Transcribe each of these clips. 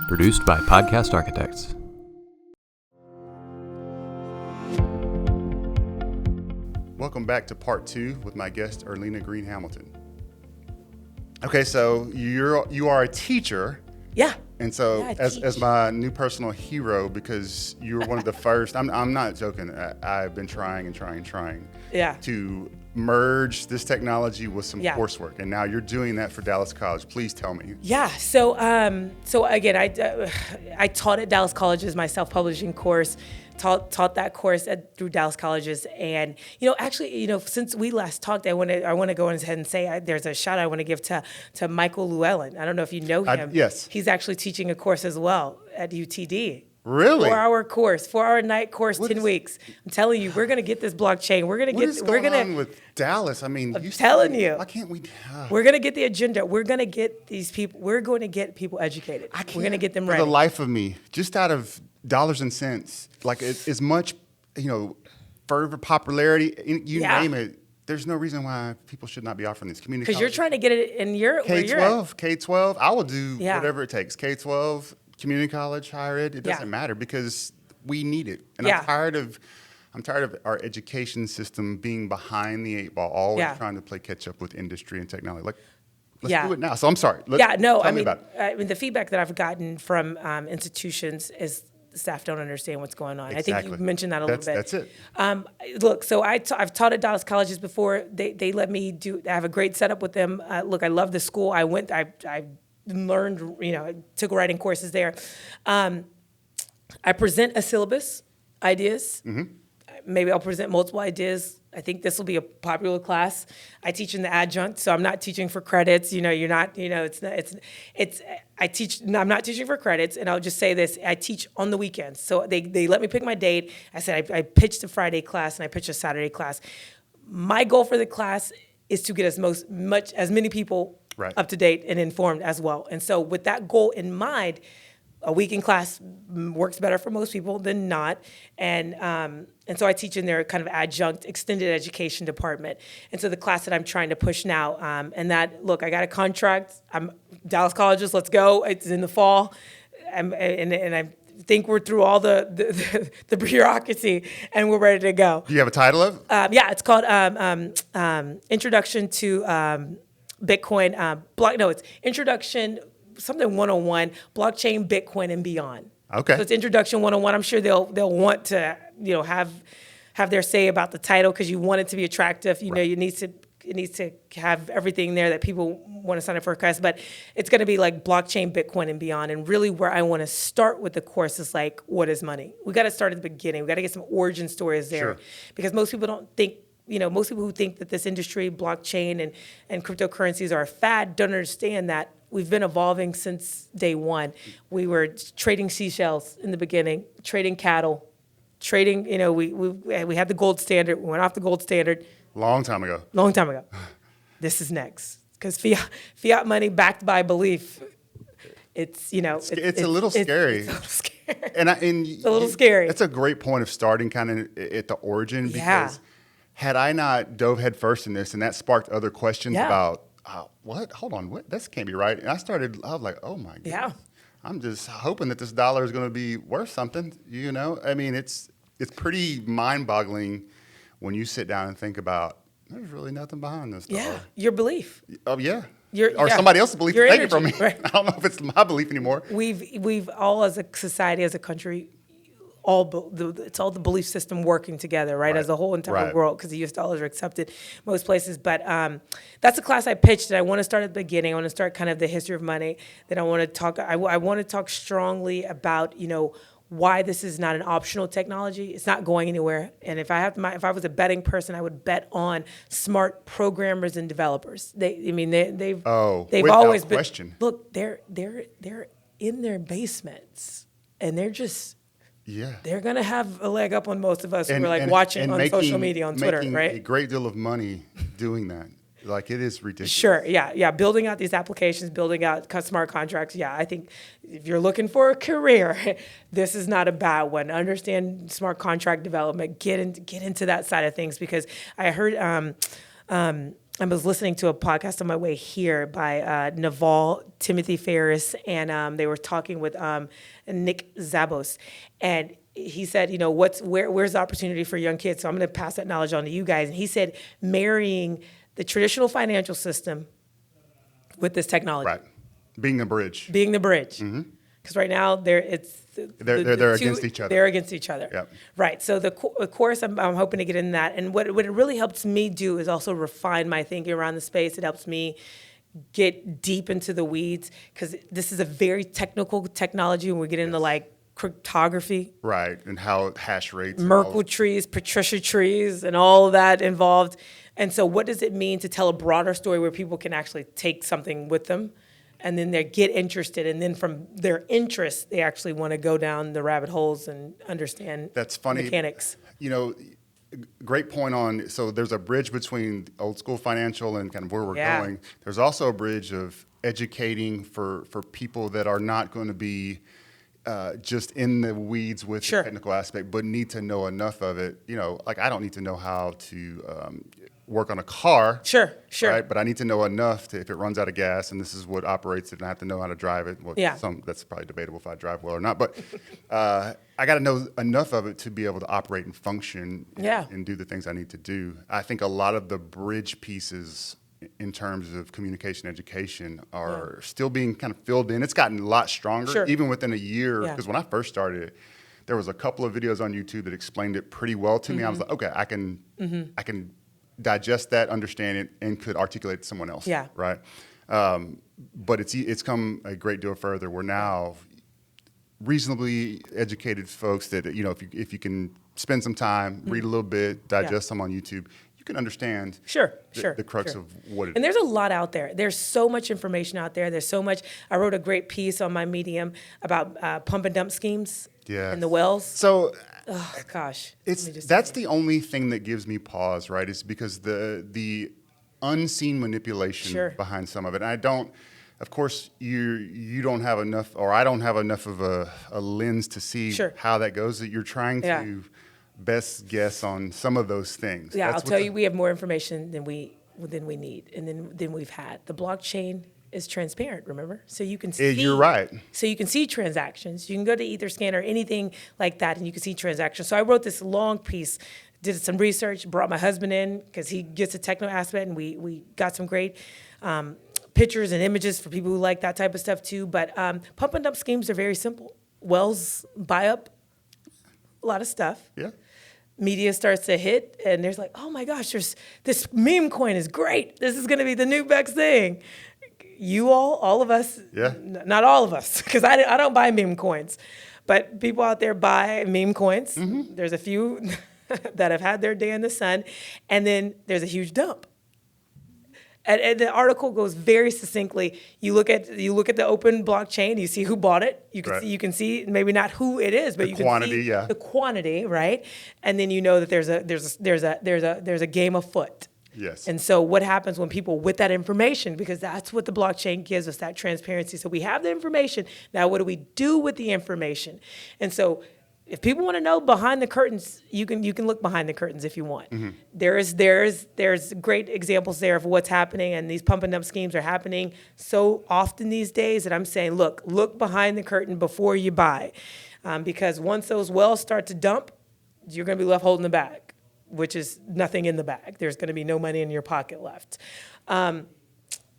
Produced by Podcast Architects. Welcome back to part 2 with my guest, Erlina Green Hamilton. Okay, so you are a teacher. Yeah. And so Yeah, as my new personal hero, because you were one of the first, I'm not joking, I've been trying to merge this technology with some coursework, and now you're doing that for Dallas College. Please tell me. Yeah, so again, I taught at Dallas College's, my self-publishing course, taught that course through Dallas College's, and actually, since we last talked, I want to go ahead and say there's a shout I want to give to Michael Llewellyn. I don't know if you know him. Yes. He's actually teaching a course as well at UTD. Really? 4-hour night course, 10 weeks. I'm telling you, we're going to get this blockchain. We're going to What is going on with Dallas? I mean, I'm telling you. Why can't we? We're going to get the agenda. We're going to get these people. We're going to get people educated. We're going to get them ready. For the life of me, just out of dollars and cents, like as much, fervor, popularity, you name it. There's no reason why people should not be offering this community. Because you're trying to get it in your K-12. I will do whatever it takes. K-12. Community college, higher ed, it doesn't matter because we need it. And I'm tired of our education system being behind the 8 ball, always trying to play catch up with industry and technology. Like, let's do it now. So I'm sorry. Tell me about it. The feedback that I've gotten from institutions is the staff don't understand what's going on. Exactly. I think you mentioned that a little bit. That's it. Look, so I've taught at Dallas Colleges before. They let me I have a great setup with them. Look, I love the school. I learned, took writing courses there. I present a syllabus, ideas. Mm-hmm. Maybe I'll present multiple ideas. I think this will be a popular class. I teach in the adjunct, so I'm not teaching for credits. I'm not teaching for credits, and I'll just say this, I teach on the weekends. So they let me pick my date. I said I pitched a Friday class and I pitched a Saturday class. My goal for the class is to get as many people up to date and informed as well. And so with that goal in mind, a weekend class works better for most people than not. And so I teach in their kind of adjunct extended education department. And so the class that I'm trying to push now, and that, look, I got a contract. I'm Dallas Colleges, let's go. It's in the fall. And I think we're through all the bureaucracy and we're ready to go. Do you have a title of it? It's called Introduction to Bitcoin, it's Introduction, something 101, Blockchain, Bitcoin, and Beyond. Okay. So it's Introduction 101. I'm sure they'll want to, have their say about the title because you want it to be attractive. It needs to have everything there that people want to sign up for a class, but it's going to be like Blockchain, Bitcoin, and Beyond. And really where I want to start with the course is like, what is money? We got to start at the beginning. We got to get some origin stories there because most people don't think, most people who think that this industry, blockchain and cryptocurrencies are a fad, don't understand that we've been evolving since day one. We were trading seashells in the beginning, trading cattle, trading, we had the gold standard. We went off the gold standard. Long time ago. This is next. Because fiat money backed by belief, it's a little scary. It's a little scary. It's a little scary. That's a great point of starting kind of at the origin because had I not dove headfirst in this and that sparked other questions about, what? Hold on, what? This can't be right. And I was like, oh my God. Yeah. I'm just hoping that this dollar is going to be worth something, I mean, it's pretty mind-boggling when you sit down and think about, there's really nothing behind this dollar. Yeah, your belief. Oh, yeah. Somebody else's belief. Take it from me. Right. I don't know if it's my belief anymore. We've all as a society, as a country, it's all the belief system working together, right? As a whole entire world, because the U.S. dollars are accepted most places. But that's a class I pitched, and I want to start at the beginning. I want to start kind of the history of money. Then I want to talk. I want to talk strongly about why this is not an optional technology. It's not going anywhere. And if I was a betting person, I would bet on smart programmers and developers. They've always been. Question. Look, they're in their basements, and they're just. Yeah. They're going to have a leg up on most of us who are watching on social media, on Twitter, right? Making a great deal of money doing that. Like, it is ridiculous. Sure, yeah. Building out these applications, building out smart contracts. Yeah, I think if you're looking for a career, this is not a bad one. Understand smart contract development. Get into that side of things because I heard I was listening to a podcast on my way here by Naval, Timothy Ferris, and they were talking with Nick Zabos. And he said, where's the opportunity for young kids? So I'm going to pass that knowledge on to you guys. And he said, marrying the traditional financial system with this technology. Right. Being the bridge. Because right now they're against each other. They're against each other. Yep. Right. So the course, I'm hoping to get in that. And what it really helps me do is also refine my thinking around the space. It helps me get deep into the weeds, because this is a very technical technology when we get into like cryptography. Right. And how hash rates. Merkle trees, Patricia trees, and all of that involved. And so what does it mean to tell a broader story where people can actually take something with them? And then they get interested, and then from their interest, they actually want to go down the rabbit holes and understand That's funny. Mechanics. Great point on, so there's a bridge between old school financial and kind of where we're going. There's also a bridge of educating for people that are not going to be just in the weeds with the technical aspect, but need to know enough of it. Like I don't need to know how to work on a car. Sure. Right? But I need to know enough to, if it runs out of gas and this is what operates it, and I have to know how to drive it. Well, that's probably debatable if I drive well or not. But I got to know enough of it to be able to operate and function and do the things I need to do. I think a lot of the bridge pieces in terms of communication education are still being kind of filled in. It's gotten a lot stronger, even within a year. Because when I first started it, there was a couple of videos on YouTube that explained it pretty well to me. I was like, okay, I can digest that, understand it, and could articulate it to someone else. Right. But it's come a great deal further. We're now reasonably educated folks that, if you can spend some time, read a little bit, digest some on YouTube, you can understand the crux of what it is. And there's a lot out there. There's so much information out there. There's so much. I wrote a great piece on my Medium about pump and dump schemes and the wells. So, gosh, that's the only thing that gives me pause, right? Is because the unseen manipulation behind some of it. And I don't, of course, you don't have enough, or I don't have enough of a lens to see how that goes. That you're trying to best guess on some of those things. Yeah, I'll tell you, we have more information than we need, and than we've had. The blockchain is transparent, remember? So you can see. You're right. So you can see transactions. You can go to Etherscan or anything like that, and you can see transactions. So I wrote this long piece, did some research, brought my husband in because he gets a techno aspect, and we got some great pictures and images for people who like that type of stuff too. But pump and dump schemes are very simple. Wells buy up a lot of stuff. Yeah. Media starts to hit, and there's like, oh my gosh, this meme coin is great. This is going to be the new best thing. You all of us, not all of us, because I don't buy meme coins, but people out there buy meme coins. Mm-hmm. There's a few that have had their day in the sun, and then there's a huge dump. And the article goes very succinctly. You look at the open blockchain. You see who bought it. You can see maybe not who it is, but you can see the quantity, right? And then you know that there's a game afoot. Yes. And so what happens when people with that information, because that's what the blockchain gives us, that transparency. So we have the information. Now what do we do with the information? And so if people want to know behind the curtains, you can look behind the curtains if you want. Mm-hmm. There's great examples there of what's happening, and these pump and dump schemes are happening so often these days that I'm saying, look behind the curtain before you buy, because once those wells start to dump, you're going to be left holding the bag, which is nothing in the bag. There's going to be no money in your pocket left.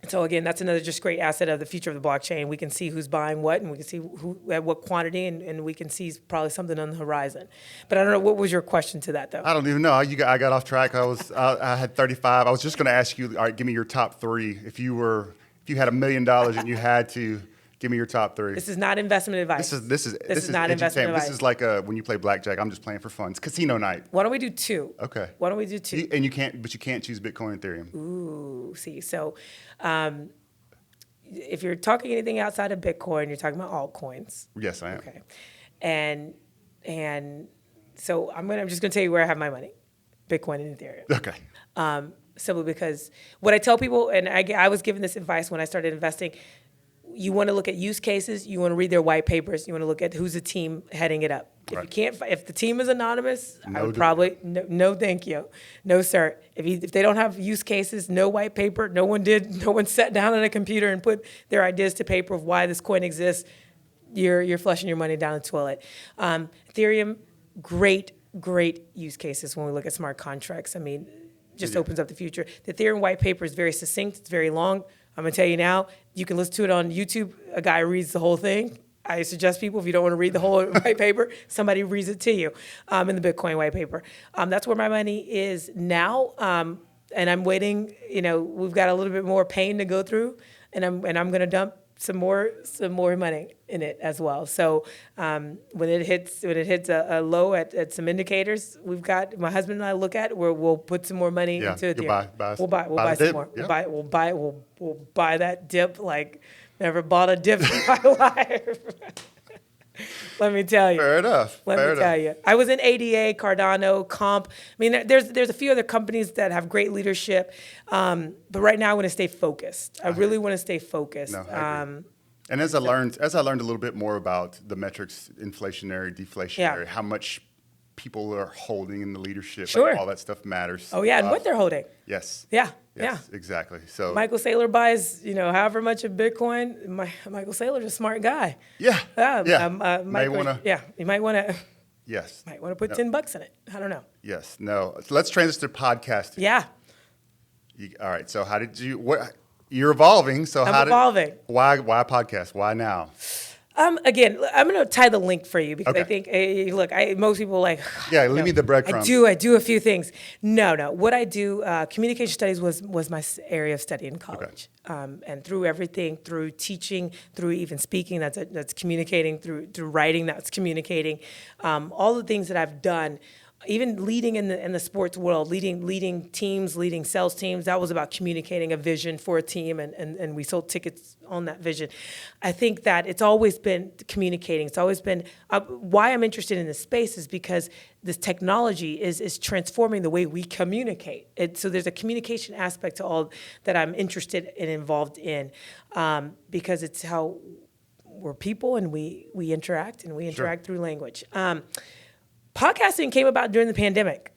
So again, that's another just great asset of the future of the blockchain. We can see who's buying what, and we can see who at what quantity, and we can see probably something on the horizon. But I don't know, what was your question to that, though? I don't even know. I got off track. I had 35. I was just going to ask you, all right, give me your top three. If you had $1 million and you had to give me your top three. This is not investment advice. This is not investment advice. This is like when you play blackjack. I'm just playing for fun. It's casino night. Why don't we do two? Okay. Why don't we do two? You can't choose Bitcoin and Ethereum. Ooh, see. So if you're talking anything outside of Bitcoin, you're talking about altcoins. Yes, I am. Okay. And so I'm just gonna tell you where I have my money. Bitcoin and Ethereum. Okay. Simply because what I tell people, and I was given this advice when I started investing, you want to look at use cases, you want to read their white papers, you want to look at who's the team heading it up. If you can't, if the team is anonymous, I would probably no, thank you, no sir. If they don't have use cases, no white paper, no one sat down at a computer and put their ideas to paper of why this coin exists. You're flushing your money down the toilet. Ethereum, great use cases when we look at smart contracts. I mean, just opens up the future. The Ethereum white paper is very succinct. It's very long. I'm gonna tell you now. You can listen to it on YouTube. A guy reads the whole thing. I suggest people, if you don't want to read the whole white paper, somebody reads it to you in the Bitcoin white paper. That's where my money is now, and I'm waiting. We've got a little bit more pain to go through, and I'm going to dump some more money in it as well. So when it hits a low at some indicators, we've got my husband and I look at where we'll put some more money into it. We'll buy some more. Yep. We'll buy that dip like never bought a dip in my life. Let me tell you. Fair enough. Let me tell you. I was in ADA, Cardano, Comp. I mean, there's a few other companies that have great leadership, but right now I want to stay focused. I really want to stay focused. No, I agree. And as I learned a little bit more about the metrics, inflationary, deflationary, how much people are holding in the leadership, like all that stuff matters. Oh yeah, and what they're holding. Yes. Yeah. Yes, exactly. So Michael Saylor buys, however much of Bitcoin. Michael Saylor's a smart guy. Yeah. You might want to. Yes. Might want to put $10 in it. I don't know. Yes. No. So let's transition to podcasting. Yeah. All right. So how did you? What? You're evolving. So I'm evolving. Why podcast? Why now? Again, I'm going to tie the link for you because I think, most people are like, leave me the breadcrumbs. I do a few things. No. What I do, communication studies was my area of study in college. And through everything, through teaching, through even speaking, that's communicating, through writing, that's communicating. All the things that I've done, even leading in the sports world, leading teams, leading sales teams, that was about communicating a vision for a team, and we sold tickets on that vision. I think that it's always been communicating. It's always been why I'm interested in this space is because this technology is transforming the way we communicate. So there's a communication aspect to all that I'm interested and involved in because it's how we're people and we interact and we interact through language. Podcasting came about during the pandemic.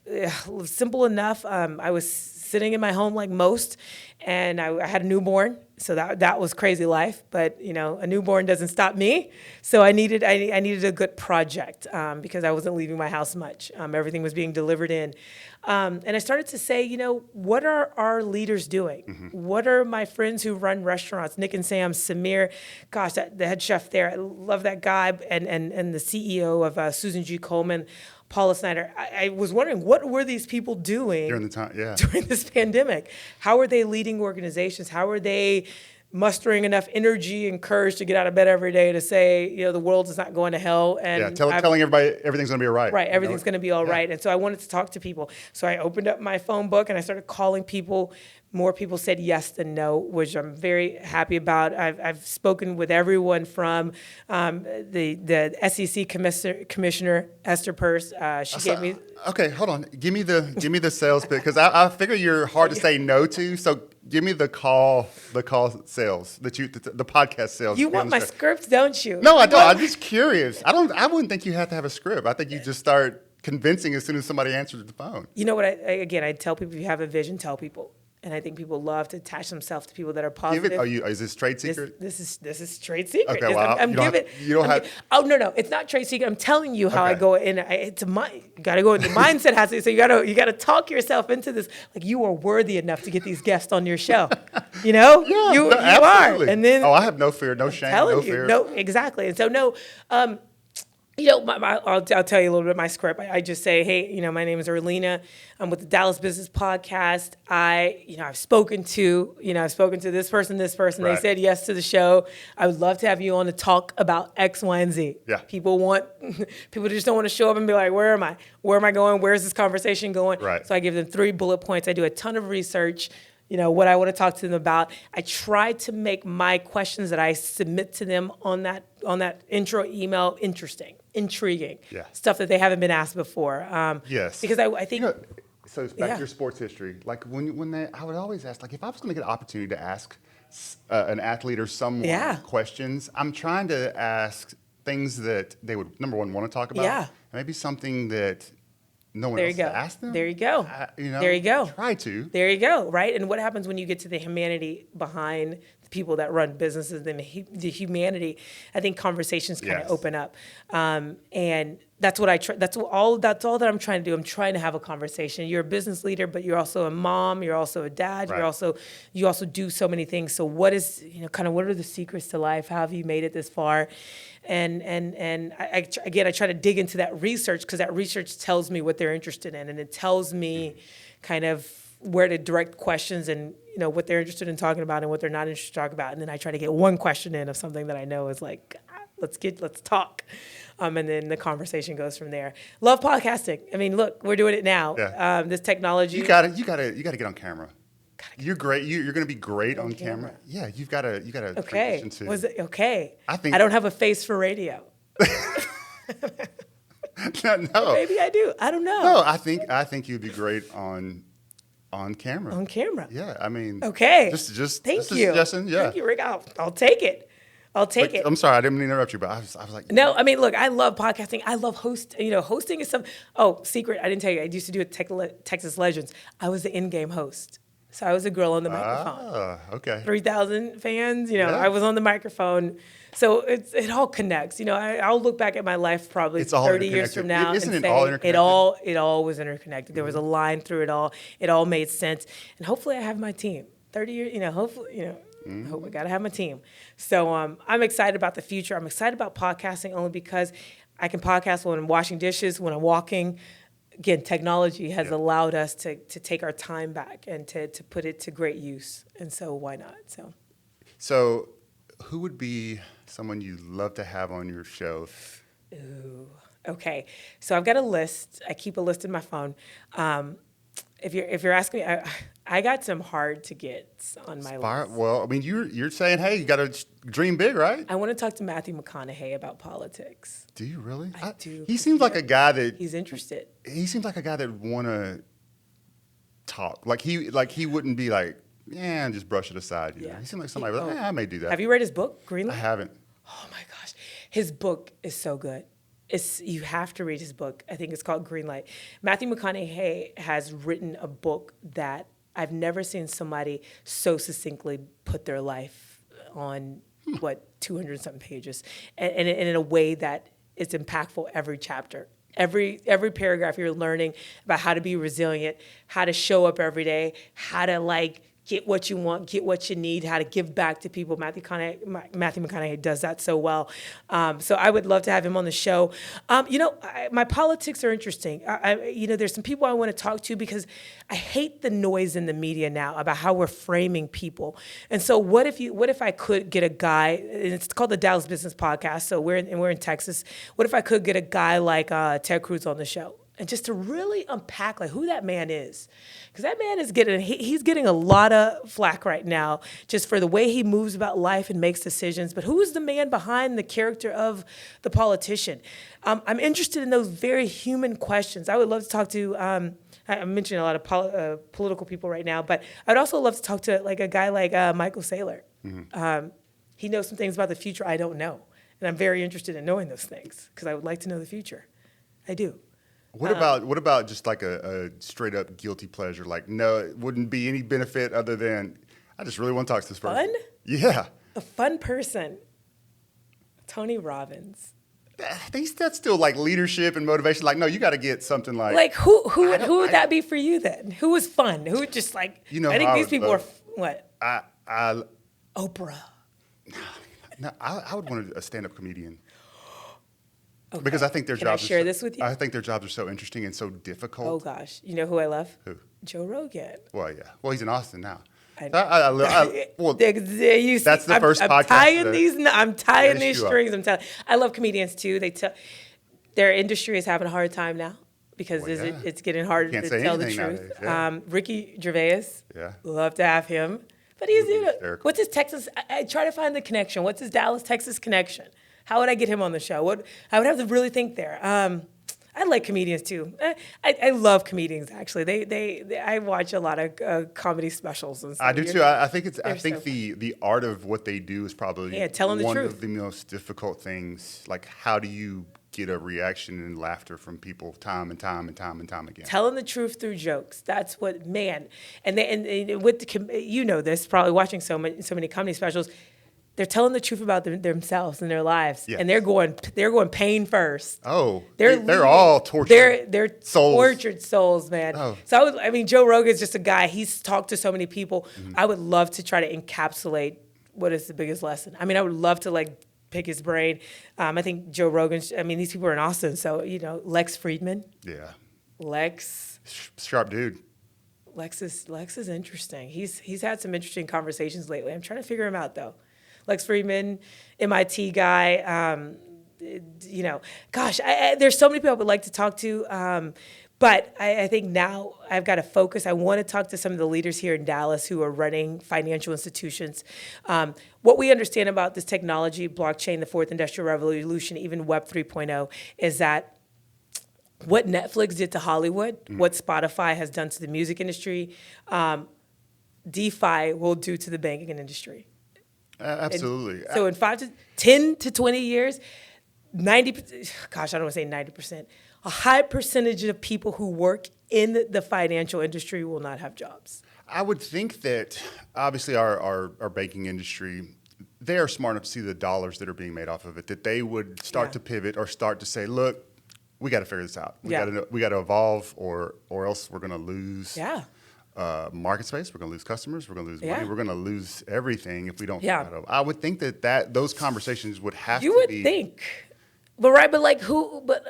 Simple enough. I was sitting in my home like most, and I had a newborn, so that was crazy life. But a newborn doesn't stop me. So I needed a good project because I wasn't leaving my house much. Everything was being delivered in, and I started to say, what are our leaders doing? Mm-hmm. What are my friends who run restaurants? Nick and Sam, Samir, gosh, the head chef there. I love that guy, and the CEO of Susan G. Coleman, Paula Snyder. I was wondering, what were these people doing during this pandemic? How are they leading organizations? How are they mustering enough energy and courage to get out of bed every day to say, the world is not going to hell? And telling everybody everything's going to be all right. Right, everything's going to be all right. And so I wanted to talk to people. So I opened up my phone book and I started calling people. More people said yes than no, which I'm very happy about. I've spoken with everyone from the SEC commissioner Esther Peirce. She gave me. Okay, hold on. Give me the sales bit because I figure you're hard to say no to. So give me the call sales the podcast sales. You want my script, don't you? No, I don't. I'm just curious. I wouldn't think you have to have a script. I think you just start convincing as soon as somebody answers the phone. You know what? I tell people, if you have a vision, tell people. And I think people love to attach themselves to people that are positive. Is this trade secret? This is trade secret. Okay, well, Oh no, it's not trade secret. I'm telling you how I go in. It's a mind. You got to go into mindset. Has to. So you got to talk yourself into this. Like you are worthy enough to get these guests on your show. You are. And then I have no fear, no shame, no fear. No, exactly. And so no. I'll tell you a little bit of my script. I just say, hey, my name is Erlina. I'm with the Dallas Business Podcast. I've spoken to this person. Right. They said yes to the show. I would love to have you on to talk about X, Y, and Z. Yeah. People just don't want to show up and be like, where am I? Where am I going? Where's this conversation going? Right. So I give them 3 bullet points. I do a ton of research. What I want to talk to them about. I try to make my questions that I submit to them on that intro email interesting, intriguing, stuff that they haven't been asked before. Yes. Because I think... so it's back to your sports history. Like I would always ask, like if I was going to get an opportunity to ask an athlete or someone questions, I'm trying to ask things that they would, number one, want to talk about. Yeah. Maybe something that no one else has asked them. There you go. There you go. Try to. There you go, right? And what happens when you get to the humanity behind the people that run businesses, and the humanity, I think conversations kind of open up. And that's what I try. That's all that I'm trying to do. I'm trying to have a conversation. You're a business leader, but you're also a mom. You're also a dad. Right. You also do so many things. So what is, kind of what are the secrets to life? How have you made it this far? And I try to dig into that research, because that research tells me what they're interested in, and it tells me kind of where to direct questions, and what they're interested in talking about and what they're not interested in talking about. And then I try to get one question in of something that I know is like, let's talk. And then the conversation goes from there. Love podcasting. I mean, look, we're doing it now. Yeah. This technology. You gotta get on camera. You're great. You're going to be great on camera. Yeah, you got to transition to. Was it okay? I don't have a face for radio. No. Maybe I do. I don't know. No, I think you'd be great on camera. On camera. Yeah, I mean. Okay. Just thank you. Suggestion. Yeah. Thank you, Rick. I'll take it. It. I'm sorry, I didn't mean to interrupt you, but I was like. No, I mean, look, I love podcasting. I love hosting is some. Oh, secret! I didn't tell you. I used to do it Texas Legends. I was the in-game host. So I was a girl on the microphone. Okay. 3,000 fans, I was on the microphone. So it all connects. I'll look back at my life probably 30 years from now and say it all was interconnected. There was a line through it all. It all made sense. And hopefully I have my team. 30 years, hopefully, hope I got to have my team. So I'm excited about the future. I'm excited about podcasting only because I can podcast when I'm washing dishes, when I'm walking. Again, technology has allowed us to take our time back and to put it to great use. And so why not? So who would be someone you'd love to have on your show? Ooh, okay. So I've got a list. I keep a list in my phone. If you're asking me, I got some hard to get on my list. Well, I mean, you're saying, hey, you got to dream big, right? I want to talk to Matthew McCanaughey about politics. Do you really? I do. He seems like a guy that he's interested. He seems like a guy that would want to talk. Like he wouldn't be like, yeah, and just brush it aside. You know? He seemed like somebody. I may do that. Have you read his book, Greenlight? I haven't. Oh my gosh, his book is so good. You have to read his book. I think it's called Greenlight. Matthew McCanaughey has written a book that I've never seen somebody so succinctly put their life on, 200-something pages, and in a way that it's impactful every chapter. Every paragraph you're learning about how to be resilient, how to show up every day, how to get what you want, get what you need, how to give back to people. Matthew McCanaughey does that so well. So I would love to have him on the show. My politics are interesting. There's some people I want to talk to because I hate the noise in the media now about how we're framing people. And so what if I could get a guy, and it's called the Dallas Business Podcast, so we're in Texas. What if I could get a guy like Ted Cruz on the show? And just to really unpack who that man is. Because that man is he's getting a lot of flack right now just for the way he moves about life and makes decisions. But who is the man behind the character of the politician? I'm interested in those very human questions. I would love to talk to, I'm mentioning a lot of political people right now, but I'd also love to talk to a guy like Michael Saylor. Mm-hmm. He knows some things about the future I don't know. And I'm very interested in knowing those things because I would like to know the future. I do. What about just a straight up guilty pleasure? No, it wouldn't be any benefit other than I just really want to talk to this person. Fun? Yeah. A fun person. Tony Robbins. That's still leadership and motivation. No, you got to get something who would that be for you then? Who was fun? Who would just I think these people are what? Oprah. No, I would want a stand-up comedian. Okay. Because I think their jobs. Can I share this with you? I think their jobs are so interesting and so difficult. Oh gosh, you know who I love? Who? Joe Rogan. Well, yeah. Well, he's in Austin now. That's the first podcast. I'm tying these strings. I love comedians too. Their industry is having a hard time now because it's getting harder to tell the truth. Nowadays, yeah. Ricky Gervais. Yeah. Love to have him. But what's his Texas? I try to find the connection. What's his Dallas, Texas connection? How would I get him on the show? I would have to really think there. I like comedians too. I love comedians actually. I watch a lot of comedy specials and stuff. I do too. I think the art of what they do is probably telling the one truth. of the most difficult things. Like, how do you get a reaction and laughter from people time and time again? Telling the truth through jokes. That's what, man. And with this, probably watching so many comedy specials. They're telling the truth about themselves and their lives, and they're going pain first. Oh, they're all tortured. They're souls. Tortured souls, man. Oh. So Joe Rogan's just a guy. He's talked to so many people. Mm-hmm. I would love to try to encapsulate what is the biggest lesson. I would love to pick his brain. I think Joe Rogan. These people are in Austin, so Lex Friedman. Yeah. Lex. Sharp dude. Lex is interesting. He's had some interesting conversations lately. I'm trying to figure him out though. Lex Friedman, MIT guy, there's so many people I would like to talk to, but I think now I've got to focus. I want to talk to some of the leaders here in Dallas who are running financial institutions. What we understand about this technology, blockchain, the fourth industrial revolution, even Web 3.0, is that what Netflix did to Hollywood, what Spotify has done to the music industry, DeFi will do to the banking industry. Absolutely. So in 10 to 20 years, 90%, gosh, I don't want to say 90%, a high percentage of people who work in the financial industry will not have jobs. I would think that obviously our banking industry, they are smart enough to see the dollars that are being made off of it, that they would start to pivot or start to say, look, we got to figure this out. We got to evolve or else we're going to lose. Yeah. Market space, we're going to lose customers, we're going to lose money, we're going to lose everything if we don't figure it out. I would think that those conversations would have to be. You would think. But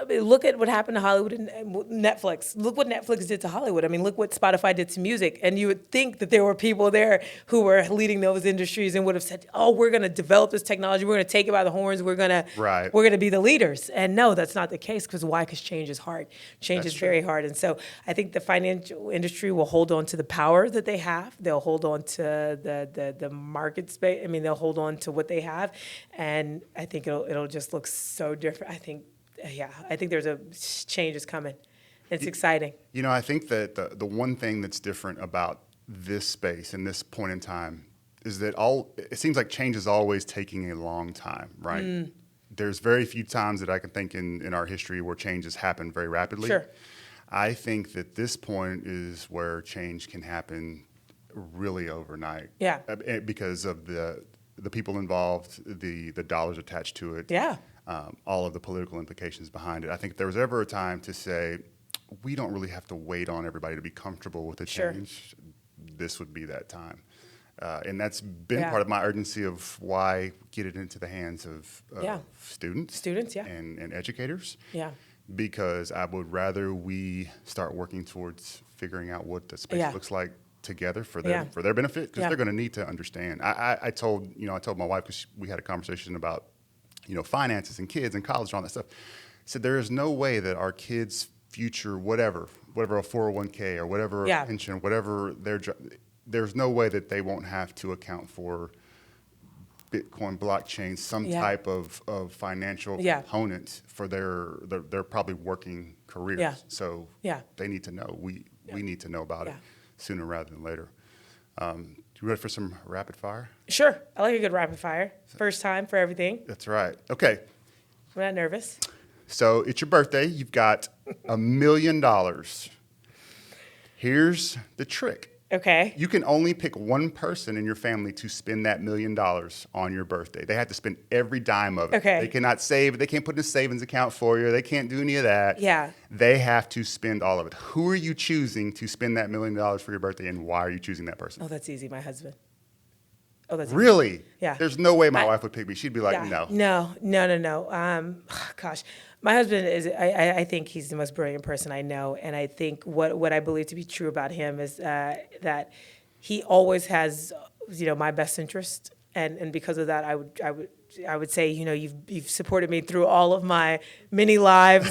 look at what happened to Hollywood and Netflix. Look what Netflix did to Hollywood. Look what Spotify did to music. And you would think that there were people there who were leading those industries and would have said, "Oh, we're going to develop this technology. We're going to take it by the horns. We're going to be the leaders." And no, that's not the case. Because why? Because change is hard. Change is very hard. And so I think the financial industry will hold on to the power that they have. They'll hold on to the market space. They'll hold on to what they have. And I think it'll just look so different. I think there's a change is coming. It's exciting. I think that the one thing that's different about this space and this point in time is that it seems like change is always taking a long time, right? There's very few times that I can think in our history where change has happened very rapidly. Sure. I think that this point is where change can happen really overnight. Yeah. Because of the people involved, the dollars attached to it. Yeah. All of the political implications behind it. I think if there was ever a time to say, we don't really have to wait on everybody to be comfortable with the change, this would be that time. And that's been part of my urgency of why get it into the hands of students and educators. Yeah. Because I would rather we start working towards figuring out what the space looks like together for their benefit, because they're going to need to understand. I told my wife, because we had a conversation about finances and kids and college and all that stuff. I said, there is no way that our kids' future, whatever a 401k or whatever a pension, whatever there's no way that they won't have to account for Bitcoin, blockchain, some type of financial component for their probably working careers. Yeah. So they need to know. We need to know about it sooner rather than later. You ready for some rapid fire? Sure. I like a good rapid fire. First time for everything. That's right. Okay. I'm not nervous. So it's your birthday. You've got $1 million. Here's the trick. Okay. You can only pick one person in your family to spend that $1 million on your birthday. They have to spend every dime of it. Okay. They cannot save it. They can't put in a savings account for you. They can't do any of that. Yeah. They have to spend all of it. Who are you choosing to spend that $1 million for your birthday, and why are you choosing that person? Oh, that's easy. My husband. Oh, that's really? Easy. Yeah. There's no way my wife would pick me. She'd be like, no. No. Gosh. My husband is, I think he's the most brilliant person I know. And I think what I believe to be true about him is that he always has, my best interest. And because of that, I would say, you've supported me through all of my many lives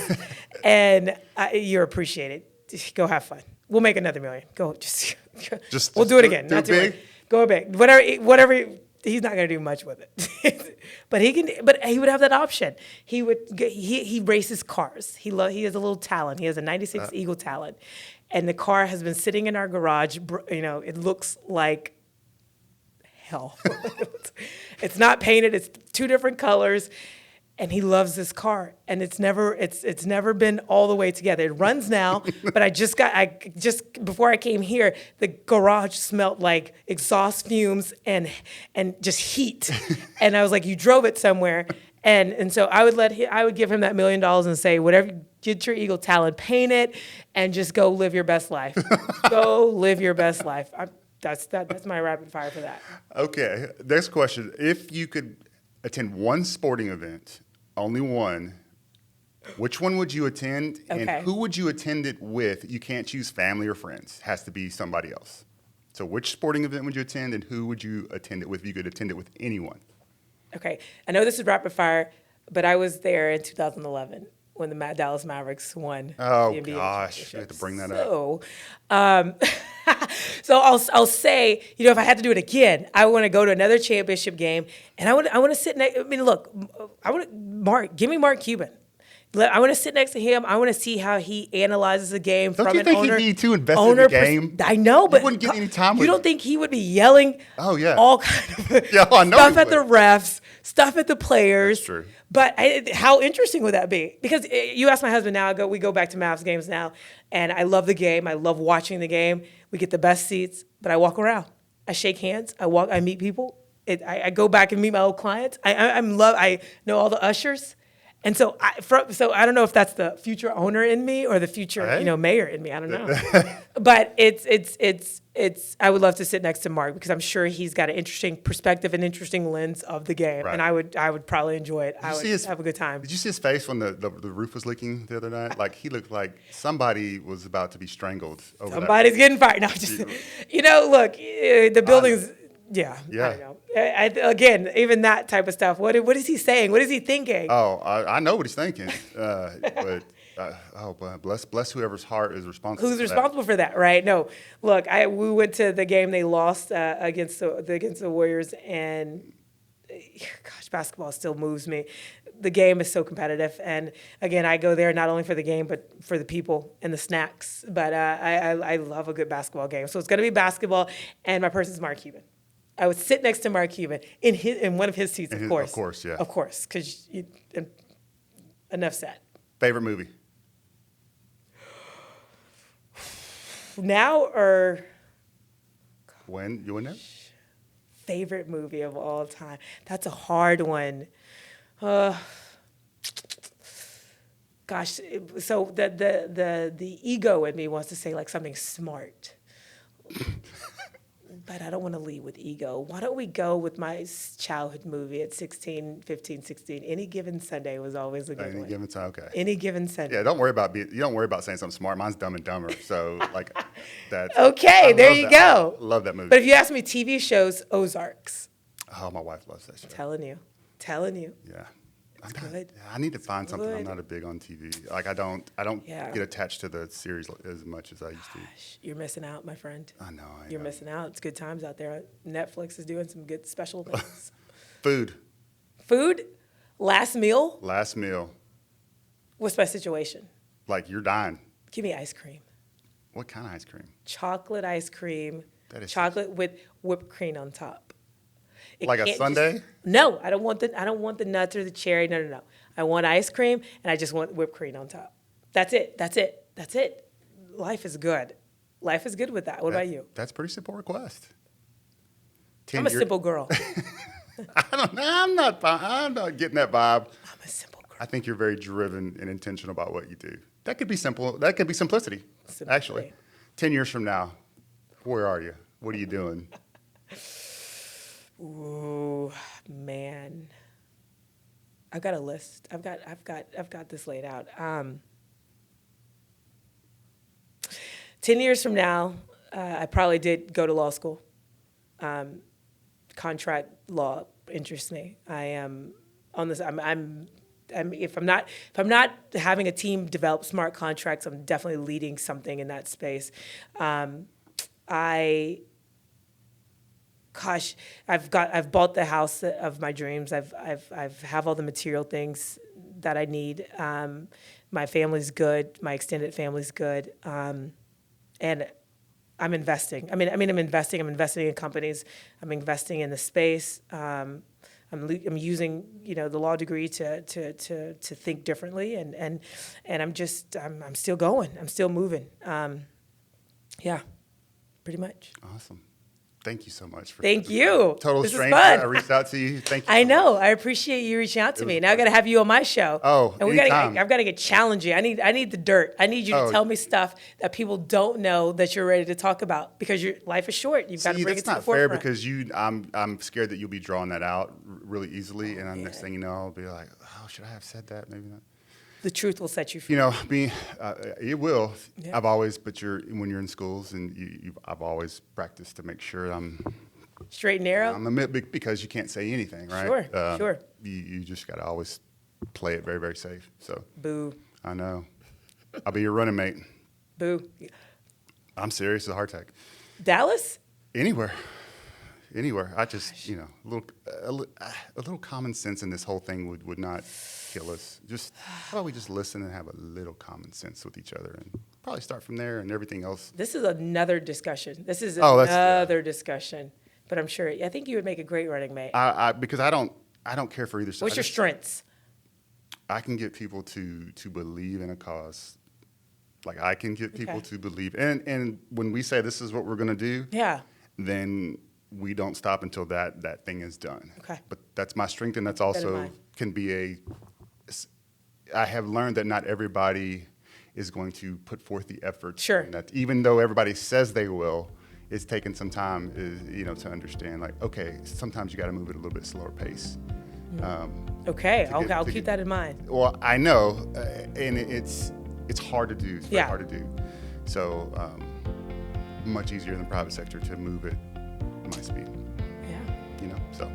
and you're appreciated. Go have fun. We'll make another $1 million. Go, we'll do it again. Do it big? Go big. Whatever. he's not going to do much with it. But he would have that option. He races cars. He has a little talent. He has a 96 Eagle talent. And the car has been sitting in our garage. It looks like hell. It's not painted. It's 2 different colors. And he loves this car, and it's never been all the way together. It runs now, but I just before I came here, the garage smelled like exhaust fumes and just heat. And I was like, you drove it somewhere. And so I would give him that $1 million and say, whatever, get your Eagle talent, paint it, and just go live your best life. Go live your best life. That's my rapid fire for that. Okay, next question. If you could attend one sporting event, only one, which one would you attend, and who would you attend it with? You can't choose family or friends. It has to be somebody else. So which sporting event would you attend, and who would you attend it with if you could attend it with anyone? Okay, I know this is rapid fire, but I was there in 2011 when the Dallas Mavericks won the NBA gosh, you had to bring that up. So I'll say, if I had to do it again, I want to go to another championship game, and I want to sit next. I mean, look, give me Mark Cuban. I want to sit next to him. I want to see how he analyzes the game Don't from you an think owner. He'd be too invested in the game? I know, but you wouldn't get any time. You don't think he would be yelling? Oh yeah, all kind of I know stuff at the refs, stuff at the players. That's true. But how interesting would that be? Because you ask my husband now. We go back to Mavs games now, and I love the game. I love watching the game. We get the best seats, but I walk around. I shake hands. I meet people. I go back and meet my old clients. I know all the ushers. And so I don't know if that's the future owner in me or the future, mayor in me. I don't know. But it's I would love to sit next to Mark because I'm sure he's got an interesting perspective and interesting lens of the game. Right. And I would probably enjoy it. I would have a good time. Did you see his face when the roof was leaking the other night? Like he looked like somebody was about to be strangled over Somebody's getting fired. No, look, the building's Yeah. I don't know. Again, even that type of stuff. What is he saying? What is he thinking? Oh, I know what he's thinking. But bless whoever's heart is responsible. Who's responsible for that, right? No, look, we went to the game they lost against the Warriors, and gosh, basketball still moves me. The game is so competitive, and again, I go there not only for the game but for the people and the snacks. But I love a good basketball game, so it's going to be basketball, and my person's Mark Cuban. I would sit next to Mark Cuban in one of his seats, of course. Of course, yeah. Of course, because enough said. Favorite movie? Now or when you in there? Favorite movie of all time? That's a hard one. Gosh, so the ego in me wants to say like something smart. But I don't want to lead with ego. Why don't we go with my childhood movie at 15, 16? Any Given Sunday was always a good one. Any Given Sunday, okay. Any Given Sunday. Yeah, you don't worry about saying something smart. Mine's Dumb and Dumber. So like that's okay. There you go. I love that movie. But if you ask me TV shows, Ozarks. Oh, my wife loves that show. Telling you. Yeah. It's good. I need to find something. I'm not a big on TV. Like I don't get attached to the series as much as I used to. You're missing out, my friend. I know. You're missing out. It's good times out there. Netflix is doing some good special things. Food. Last meal. What's my situation? Like you're dying. Give me ice cream. What kind of ice cream? Chocolate ice cream. That is chocolate with whipped cream on top. Like a sundae? No, I don't want the nuts or the cherry. No. I want ice cream, and I just want whipped cream on top. That's it. Life is good. Life is good with that. What about you? That's a pretty simple request. I'm a simple girl. I'm not getting that vibe. I'm a simple girl. I think you're very driven and intentional about what you do. That could be simple. That could be simplicity. Actually. 10 years from now, where are you? What are you doing? Ooh, man. I've got a list. I've got this laid out. 10 years from now, I probably did go to law school. Contract law interests me. I am on this. If I'm not having a team develop smart contracts, I'm definitely leading something in that space. gosh, I've bought the house of my dreams. I've have all the material things that I need. My family's good. My extended family's good. And I'm investing. I'm investing. I'm investing in companies. I'm investing in the space. I'm using, the law degree to think differently, and I'm still going. I'm still moving. Yeah, pretty much. Awesome. Thank you so much. Thank you. Total this stranger. Is fun. I reached out to you. Thank you. I know. I appreciate you reaching out to me. Now I got to have you on my show. Oh, and I've got to get challenging. I need the dirt. I need you to tell me stuff that people don't know that you're ready to talk about, because your life is short. You've got to bring it to the forefront. That's not fair, because I'm scared that you'll be drawing that out really easily, and next thing you know, I'll be like, oh, should I have said that? Maybe not. The truth will set you free. It will. Yeah. When you're in schools, and I've always practiced to make sure I'm straight and narrow. I'm a bit, because you can't say anything, right? Sure. You just got to always play it very, very safe. So. Boo. I know. I'll be your running mate. Boo. I'm serious as a heart attack. Dallas? Anywhere. I just, a little common sense in this whole thing would not kill us. Just, how about we just listen and have a little common sense with each other, and probably start from there, and everything else. This is another discussion. Another discussion. But I think you would make a great running mate. Because I don't care for either side. What's your strengths? I can get people to believe in a cause. Like, I can get people to believe. And when we say this is what we're going to do, then we don't stop until that thing is done. Okay. But that's my strength, and that's also can be I have learned that not everybody is going to put forth the effort. Sure. And that even though everybody says they will, it's taken some time, to understand, like, okay, sometimes you got to move at a little bit slower pace. I'll keep that in mind. Well, I know, and it's hard to do. It's very hard to do. So much easier in the private sector to move at my speed. Yeah. So.